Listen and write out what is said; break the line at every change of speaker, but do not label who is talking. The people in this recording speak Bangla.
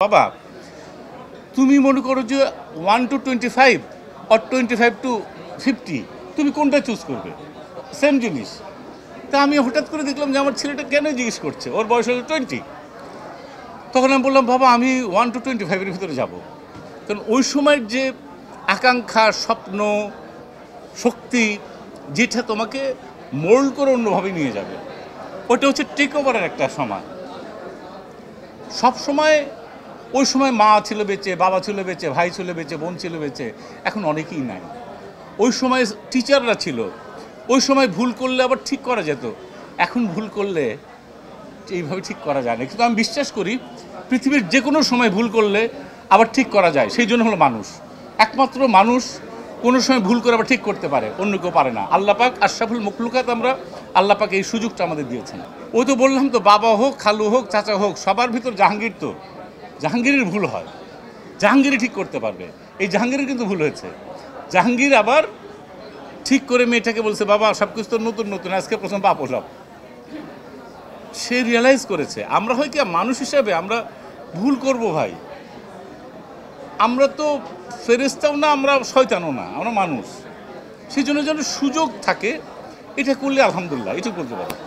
বাবা তুমি মনে করো যে 1 to 25 or 25 to 50 তুমি কোনটা চুজ করবে? সেম জিনিস। তা আমি হঠাৎ করে দেখলাম যে আমার ছেলেটা কেন জিজ্ঞেস করছে, ওর বয়স হলো 20। তখন আমি বললাম, বাবা আমি 1 to 25 ভিতরে যাব। কারণ ওই সময়ের যে আকাঙ্ক্ষা, স্বপ্ন, শক্তি, যেটা তোমাকে মোল্ড করে অন্যভাবে নিয়ে যাবে, ওটা হচ্ছে টেক ওভারের একটা সময়। সব সময় ওই সময় মা ছিল বেঁচে, বাবা ছিল বেঁচে, ভাই ছিল বেঁচে, বোন ছিল বেঁচে, এখন অনেকেই নাই। ওই সময় টিচাররা ছিল, ওই সময় ভুল করলে আবার ঠিক করা যেত, এখন ভুল করলে এইভাবে ঠিক করা যায় না। কিন্তু আমি বিশ্বাস করি পৃথিবীর যে কোনো সময় ভুল করলে আবার ঠিক করা যায়। সেই জন্য হলো মানুষ, একমাত্র মানুষ কোনো সময় ভুল করে আবার ঠিক করতে পারে, অন্য কেউ পারে না। আল্লাহ পাক আশরাফুল মখলুকাত, আমরা আল্লাহ পাক এই সুযোগটা আমাদের দিয়েছেন। ওই তো বললাম তো, বাবা হোক, খালু হোক, চাচা হোক, সবার ভিতর জাহাঙ্গীর, তো জাহাঙ্গীরের ভুল হয়, জাহাঙ্গীরই ঠিক করতে পারবে। এই জাহাঙ্গীরের কিন্তু ভুল হয়েছে। জাহাঙ্গীর আবার ঠিক করে মেয়েটাকে বলছে, বাবা সব কিছু তো নতুন নতুন, আজকে প্রথম পাপ হলাম। সে রিয়েলাইজ করেছে। আমরা হয় কি মানুষ হিসাবে আমরা ভুল করব ভাই, আমরা তো ফেরেশতাও না, আমরা শয়তানও না, আমরা মানুষ। সেই জন্য যেন সুযোগ থাকে, এটা করলে আলহামদুলিল্লাহ, এটা করতে পারে।